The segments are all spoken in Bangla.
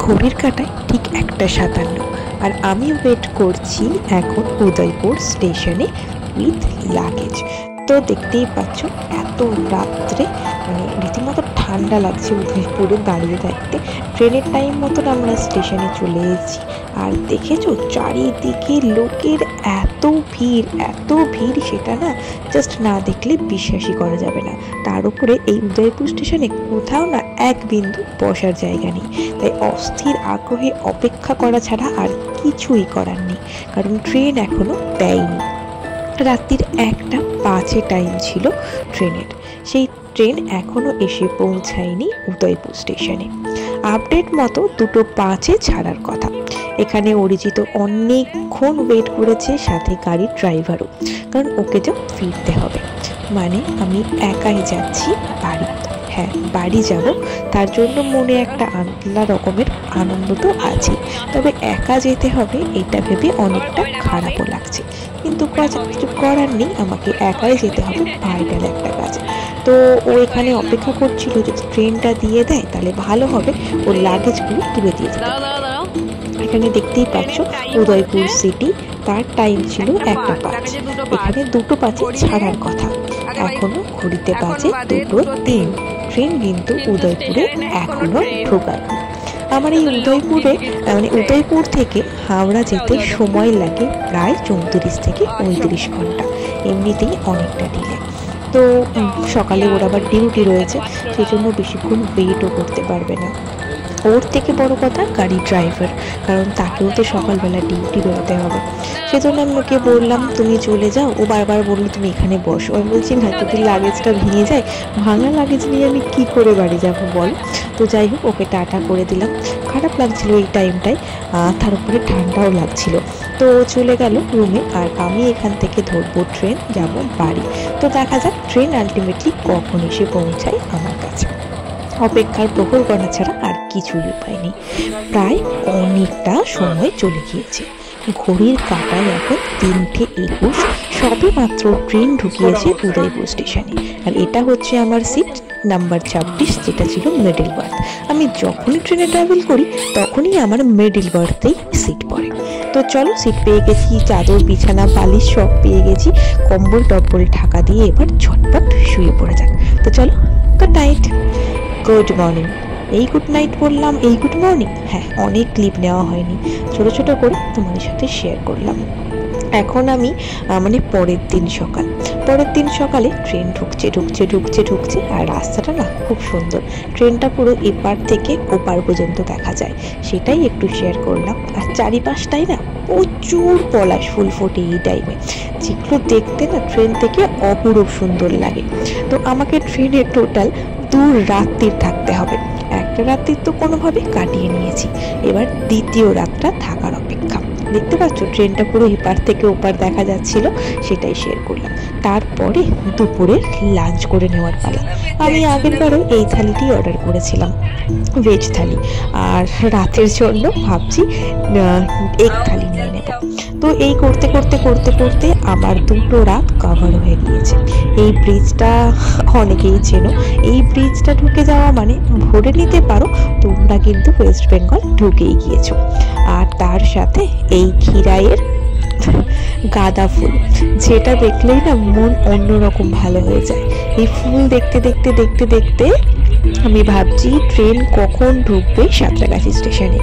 ঘড়ির কাঁটায় ঠিক 1:57 আর আমি ওয়েট করছি এখন উদয়পুর স্টেশনে উইথ লাগেজ। তো দেখতেই পাচ্ছ এত রাত্রে মানে রীতিমতো ঠান্ডা লাগছে উদয়পুরে দাঁড়িয়ে থাকতে। ট্রেনের টাইম মতন আমরা স্টেশনে চলে এসেছি আর দেখেছো চারিদিকে লোকের এত ভিড় সেটা না জাস্ট না দেখলে বিশ্বাসই করা যাবে না। তার উপরে এই উদয়পুর স্টেশনে কোথাও না এক বিন্দু বসার জায়গা নেই, তাই অস্থির আগ্রহে অপেক্ষা করা ছাড়া আর কিছুই করার নেই, কারণ ট্রেন এখনো দেয়নি। রাত্রির 1:05 টাইম ছিল ট্রেনের, সেই ট্রেন এখনো এসে পৌঁছায়নি উদয়পুর স্টেশনে। আপডেট মতো 2:05 ছাড়ার কথা। এখানে অরিজিৎ অনেকক্ষণ ওয়েট করেছে, সাথে গাড়ির ড্রাইভারও, কারণ ওকে তো ফিরতে হবে। মানে আমি একাই যাচ্ছি বাড়ি। হ্যাঁ, বাড়ি যাব, তার জন্য মনে একটা আলাদা রকমের আনন্দ তো আছে, তবে একা যেতে হবে এটা ভেবে অনেকটা খারাপও লাগছে, কিন্তু কিছু করার নেই, আমাকে একাই যেতে হবে ভাইটাল একটা কাজে। তো ও এখানে অপেক্ষা করছিল যে ট্রেনটা দিয়ে দেয় তাহলে ভালো হবে, ওর লাগেজগুলো তুলে দিয়ে যেতে। এখানে দেখতেই পাচ্ছ উদয়পুর সিটি, তার টাইম ছিল 1:05, এখানে 2:05 ছাড়ার কথা, এখনো ঘড়িতে বাজে 2:03। ট্রেন কিন্তু উদয়পুরে এখনো ঢোকায়নি। আমার এই উদয়পুরে মানে উদয়পুর থেকে হাওড়া যেতে সময় লাগে প্রায় 34 থেকে 35 ঘন্টা, এমনিতেই অনেকটা ডিলে। তো সকালে ওর আবার ডিউটি রয়েছে, সেই জন্য বেশিক্ষণ ওয়েটও করতে পারবে না। ওর থেকে বড় কথা গাড়ির ড্রাইভার, কারণ তাকেও তো সকালবেলা ডিউটি বেরোতে হবে। সেজন্য আমি ওকে বললাম তুমি চলে যাও, ও বারবার বললো তুমি এখানে বসো। আমি বলছি না, যদি লাগেজটা ভেঙে যায়, ভাঙা লাগেজ নিয়ে আমি কি করে বাড়ি যাবো বল। তো যাই হোক, ওকে টাটা করে দিলাম। খারাপ লাগছিল এই টাইমটায়, তার উপরে ঠান্ডাও লাগছিল। তো ও চলে গেল রুমে, আর আমি এখান থেকে ধরবো ট্রেন, যাব বাড়ি। তো দেখা যাক ট্রেন আলটিমেটলি কখন এসে পৌঁছায় আমার কাছে। অপেক্ষার প্রহর গণা ছাড়া আর কিছুই উপায় নেই। প্রায় অনেকটা সময় চলে গিয়েছে, ঘড়ির কাঁটায় এখন 3:21, সবে মাত্র ট্রেন ঢুকিয়েছে উদয়পুর স্টেশনে। আর এটা হচ্ছে আমার সিট নাম্বার 26, যেটা ছিল মিডল বার্থ। আমি যখনই ট্রেনে ট্রাভেল করি তখনই আমার মিডল বার্থেই সিট পড়ে। তো চলো, সিট পেয়ে গেছি, চাদর বিছানা বালিশ সব পেয়ে গেছি, কম্বল টম্বল ঢাকা দিয়ে এবার ঝটপট শুয়ে পড়ে যাক। তো চলো, গুড নাইট। Good morning. এই গুড নাইট বললাম, এই গুড মর্নিং, হ্যাঁ অনেক ক্লিপ নেওয়া হয়নি, ছোট ছোট করে তোমাদের সাথে শেয়ার করলাম। এখন আমি মানে পরের দিন সকালে ট্রেন ঢুকছে, আর রাস্তাটা না খুব সুন্দর, ট্রেনটা পুরো এপার থেকে ওপার পর্যন্ত দেখা যায়, সেটাই একটু শেয়ার করলাম। আর চারিপাশটাই না প্রচুর পলাশ ফুল ফোটে এই টাইমে, যেগুলো দেখতে না ট্রেন থেকে অপূরূপ সুন্দর লাগে। তো আমাকে ট্রেনে টোটাল 2 রাত্রি থাকতে হবে। একটা রাত্রি তো কোনোভাবে কাটিয়ে নিয়েছি, এবার দ্বিতীয় রাতটা থাকার অপেক্ষা। দেখতে পাচ্ছ ট্রেনটা পুরো এপার থেকে ওপার দেখা যাচ্ছিল, সেটাই শেয়ার করলাম। তারপরে দুপুরে লাঞ্চ করে নেওয়ার পালা। আমি আগেরবারও এই থালিটি অর্ডার করেছিলাম, ভেজ থালি, আর রাতের জন্য ভাবছি এগ থালি নিয়ে নেব। তো এই করতে আমার 2 রাত কভার হয়ে গিয়েছে। এই ব্রিজটা অনেকেই চেনো, এই ব্রিজটা ঢুকে যাওয়া মানে ভরে নিতে পারো তোমরা কিন্তু ওয়েস্ট বেঙ্গল ঢুকেই গিয়েছো। আর তার সাথে এই খিরাইয়ের গাঁদা ফুল, যেটা দেখলেই না মন অন্যরকম ভালো হয়ে যায়। এই ফুল দেখতে আমি ভাবছি ট্রেন কখন ঢুকবে সাঁতরাগাছি স্টেশনে।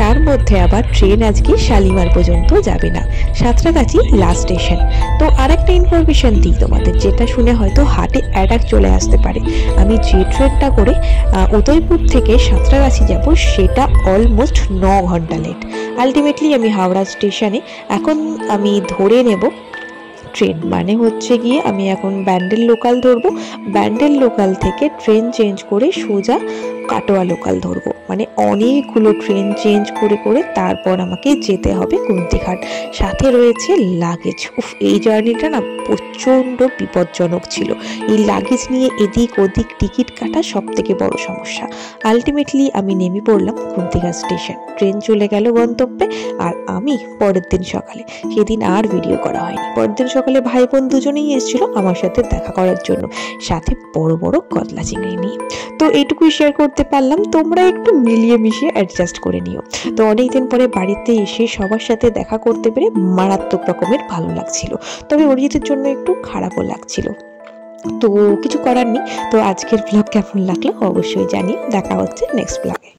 তার মধ্যে আবার ট্রেন আজকে শালিমার পর্যন্ত যাবে না, সাঁতরাগাছি লাস্ট স্টেশন। তো আরেকটা ইনফরমেশন দিই তোমাদের, যেটা শুনে হয়তো হার্টে অ্যাটাক চলে আসতে পারে। আমি যে ট্রেনটা করে উদয়পুর থেকে সাঁতরাগাছি যাব, সেটা অলমোস্ট 9 ঘন্টা লেট। আলটিমেটলি আমি হাওড়া স্টেশনে এখন আমি ধরে নেব ট্রেন, মানে হচ্ছে গিয়ে আমি এখন ব্যান্ডেল লোকাল ধরবো, ব্যান্ডেল লোকাল থেকে ট্রেন চেঞ্জ করে সোজা কাটোয়া লোকাল ধরবো। মানে অনেকগুলো ট্রেন চেঞ্জ করে তারপর আমাকে যেতে হবে কুন্তিঘাট, সাথে রয়েছে লাগেজ। এই জার্নিটা না প্রচণ্ড বিপজ্জনক ছিল। এই লাগেজ নিয়ে এদিক ওদিক টিকিট কাটা সব থেকে বড় সমস্যা। আলটিমেটলি আমি নেমে পড়লাম কুন্তিঘাট স্টেশন। ট্রেন চলে গেল গন্তব্যে, আর আমি পরের দিন সকালে, সেদিন আর ভিডিও করা হয়নি, পরের দিন সকালে ভাই বোন দুজনেই এসেছিল আমার সাথে দেখা করার জন্য, সাথে বড় বড় কতলা চিংড়ি নিয়ে। তো এইটুকুই শেয়ার করতে পারলাম, তোমরা একটু মিলিয়ে মিশিয়ে অ্যাডজাস্ট করে নিও। তো অনেকদিন পরে বাড়িতে এসে সবার সাথে দেখা করতে পেরে মারাত্মক রকমের ভালো লাগছিল, তবে অরিজিতের জন্য একটু খারাপও লাগছিল। তো কিছু করার নেই। তো আজকের ব্লগ কেমন লাগলো অবশ্যই জানিও। দেখা হচ্ছে নেক্সট ব্লগে।